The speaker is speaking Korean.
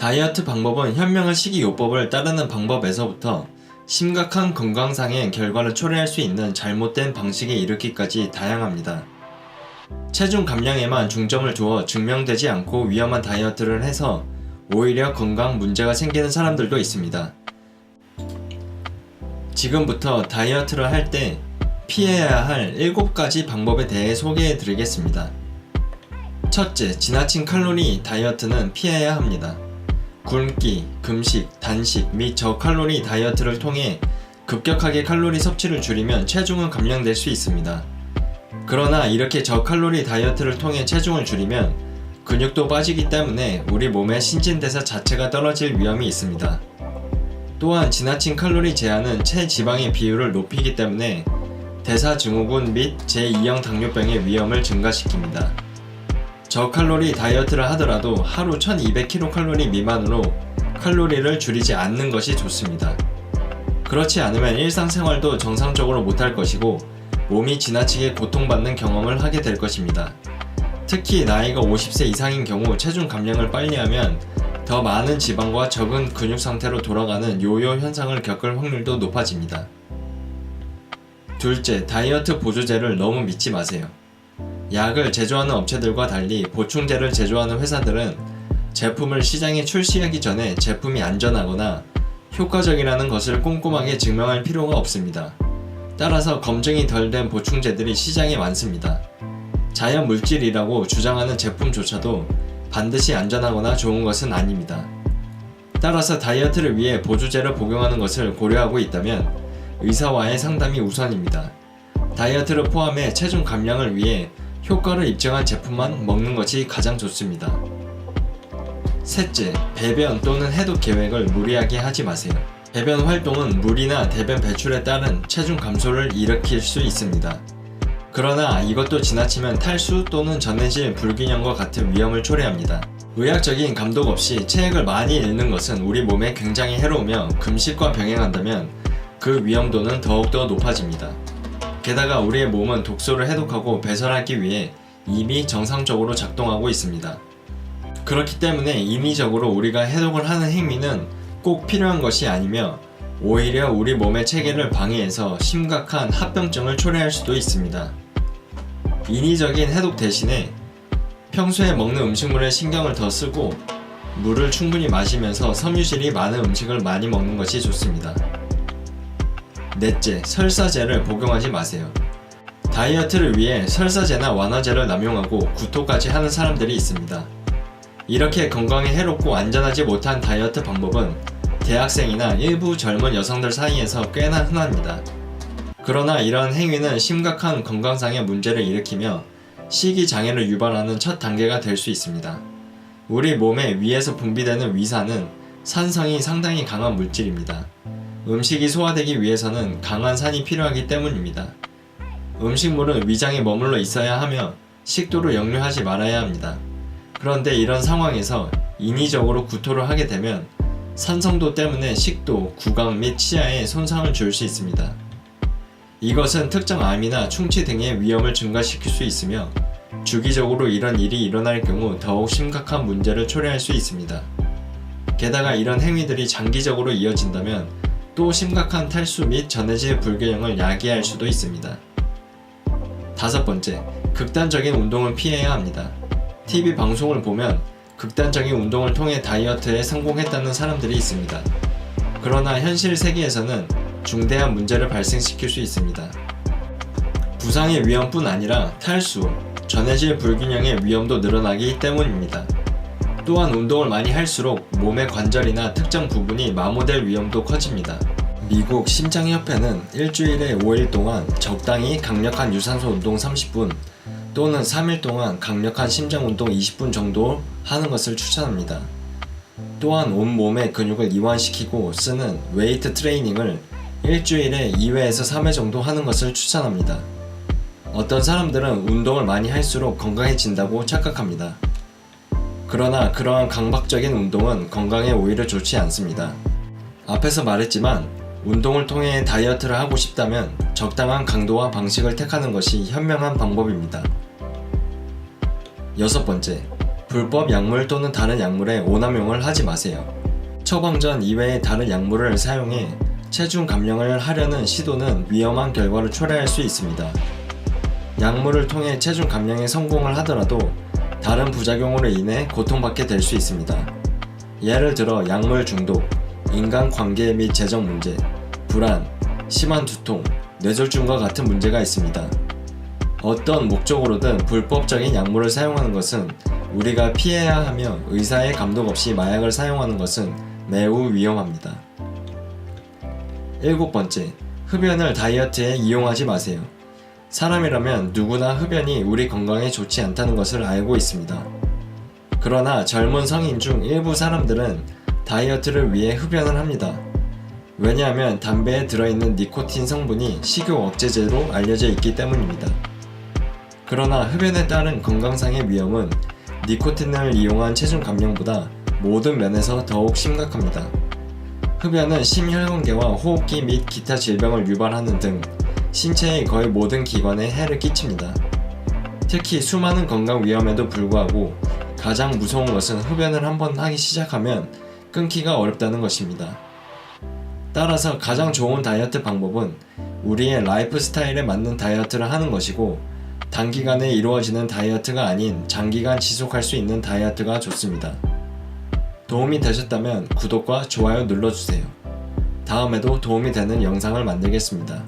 다이어트 방법은 현명한 식이요법을 따르는 방법에서부터 심각한 건강상의 결과를 초래할 수 있는 잘못된 방식에 이르기까지 다양합니다. 체중 감량에만 중점을 두어 증명되지 않고 위험한 다이어트를 해서 오히려 건강 문제가 생기는 사람들도 있습니다. 지금부터 다이어트를 할 때 피해야 할 7가지 방법에 대해 소개해 드리겠습니다. 첫째, 지나친 칼로리 다이어트는 피해야 합니다. 굶기, 금식, 단식 및 저칼로리 다이어트를 통해 급격하게 칼로리 섭취를 줄이면 체중은 감량될 수 있습니다. 그러나 이렇게 저칼로리 다이어트를 통해 체중을 줄이면 근육도 빠지기 때문에 우리 몸의 신진대사 자체가 떨어질 위험이 있습니다. 또한 지나친 칼로리 제한은 체지방의 비율을 높이기 때문에 대사증후군 및 제2형 당뇨병의 위험을 증가시킵니다. 저칼로리 다이어트를 하더라도 하루 1200kcal 미만으로 칼로리를 줄이지 않는 것이 좋습니다. 그렇지 않으면 일상생활도 정상적으로 못할 것이고 몸이 지나치게 고통받는 경험을 하게 될 것입니다. 특히 나이가 50세 이상인 경우 체중 감량을 빨리 하면 더 많은 지방과 적은 근육 상태로 돌아가는 요요 현상을 겪을 확률도 높아집니다. 둘째, 다이어트 보조제를 너무 믿지 마세요. 약을 제조하는 업체들과 달리 보충제를 제조하는 회사들은 제품을 시장에 출시하기 전에 제품이 안전하거나 효과적이라는 것을 꼼꼼하게 증명할 필요가 없습니다. 따라서 검증이 덜 된 보충제들이 시장에 많습니다. 자연 물질이라고 주장하는 제품조차도 반드시 안전하거나 좋은 것은 아닙니다. 따라서 다이어트를 위해 보조제를 복용하는 것을 고려하고 있다면 의사와의 상담이 우선입니다. 다이어트를 포함해 체중 감량을 위해 효과를 입증한 제품만 먹는 것이 가장 좋습니다. 셋째, 배변 또는 해독 계획을 무리하게 하지 마세요. 배변 활동은 물이나 대변 배출에 따른 체중 감소를 일으킬 수 있습니다. 그러나 이것도 지나치면 탈수 또는 전해질 불균형과 같은 위험을 초래합니다. 의학적인 감독 없이 체액을 많이 잃는 것은 우리 몸에 굉장히 해로우며 금식과 병행한다면 그 위험도는 더욱더 높아집니다. 게다가 우리의 몸은 독소를 해독하고 배설하기 위해 이미 정상적으로 작동하고 있습니다. 그렇기 때문에 인위적으로 우리가 해독을 하는 행위는 꼭 필요한 것이 아니며 오히려 우리 몸의 체계를 방해해서 심각한 합병증을 초래할 수도 있습니다. 인위적인 해독 대신에 평소에 먹는 음식물에 신경을 더 쓰고 물을 충분히 마시면서 섬유질이 많은 음식을 많이 먹는 것이 좋습니다. 넷째, 설사제를 복용하지 마세요. 다이어트를 위해 설사제나 완화제를 남용하고 구토까지 하는 사람들이 있습니다. 이렇게 건강에 해롭고 안전하지 못한 다이어트 방법은 대학생이나 일부 젊은 여성들 사이에서 꽤나 흔합니다. 그러나 이러한 행위는 심각한 건강상의 문제를 일으키며 식이장애를 유발하는 첫 단계가 될 수 있습니다. 우리 몸에 위에서 분비되는 위산은 산성이 상당히 강한 물질입니다. 음식이 소화되기 위해서는 강한 산이 필요하기 때문입니다. 음식물은 위장에 머물러 있어야 하며 식도로 역류하지 말아야 합니다. 그런데 이런 상황에서 인위적으로 구토를 하게 되면 산성도 때문에 식도, 구강 및 치아에 손상을 줄 수 있습니다. 이것은 특정 암이나 충치 등의 위험을 증가시킬 수 있으며 주기적으로 이런 일이 일어날 경우 더욱 심각한 문제를 초래할 수 있습니다. 게다가 이런 행위들이 장기적으로 이어진다면 또 심각한 탈수 및 전해질 불균형을 야기할 수도 있습니다. 다섯 번째, 극단적인 운동을 피해야 합니다. TV 방송을 보면 극단적인 운동을 통해 다이어트에 성공했다는 사람들이 있습니다. 그러나 현실 세계에서는 중대한 문제를 발생시킬 수 있습니다. 부상의 위험뿐 아니라 탈수, 전해질 불균형의 위험도 늘어나기 때문입니다. 또한 운동을 많이 할수록 몸의 관절이나 특정 부분이 마모될 위험도 커집니다. 미국 심장협회는 일주일에 5일 동안 적당히 강력한 유산소 운동 30분 또는 3일 동안 강력한 심장 운동 20분 정도 하는 것을 추천합니다. 또한 온몸의 근육을 이완시키고 쓰는 웨이트 트레이닝을 일주일에 2회에서 3회 정도 하는 것을 추천합니다. 어떤 사람들은 운동을 많이 할수록 건강해진다고 착각합니다. 그러나 그러한 강박적인 운동은 건강에 오히려 좋지 않습니다. 앞에서 말했지만 운동을 통해 다이어트를 하고 싶다면 적당한 강도와 방식을 택하는 것이 현명한 방법입니다. 여섯 번째, 불법 약물 또는 다른 약물의 오남용을 하지 마세요. 처방전 이외의 다른 약물을 사용해 체중 감량을 하려는 시도는 위험한 결과를 초래할 수 있습니다. 약물을 통해 체중 감량에 성공을 하더라도 다른 부작용으로 인해 고통받게 될 수 있습니다. 예를 들어 약물 중독, 인간관계 및 재정 문제, 불안, 심한 두통, 뇌졸중과 같은 문제가 있습니다. 어떤 목적으로든 불법적인 약물을 사용하는 것은 우리가 피해야 하며 의사의 감독 없이 마약을 사용하는 것은 매우 위험합니다. 7번째, 흡연을 다이어트에 이용하지 마세요. 사람이라면 누구나 흡연이 우리 건강에 좋지 않다는 것을 알고 있습니다. 그러나 젊은 성인 중 일부 사람들은 다이어트를 위해 흡연을 합니다. 왜냐하면 담배에 들어있는 니코틴 성분이 식욕 억제제로 알려져 있기 때문입니다. 그러나 흡연에 따른 건강상의 위험은 니코틴을 이용한 체중 감량보다 모든 면에서 더욱 심각합니다. 흡연은 심혈관계와 호흡기 및 기타 질병을 유발하는 등 신체의 거의 모든 기관에 해를 끼칩니다. 특히 수많은 건강 위험에도 불구하고 가장 무서운 것은 흡연을 한번 하기 시작하면 끊기가 어렵다는 것입니다. 따라서 가장 좋은 다이어트 방법은 우리의 라이프 스타일에 맞는 다이어트를 하는 것이고, 단기간에 이루어지는 다이어트가 아닌 장기간 지속할 수 있는 다이어트가 좋습니다. 도움이 되셨다면 구독과 좋아요 눌러주세요. 다음에도 도움이 되는 영상을 만들겠습니다.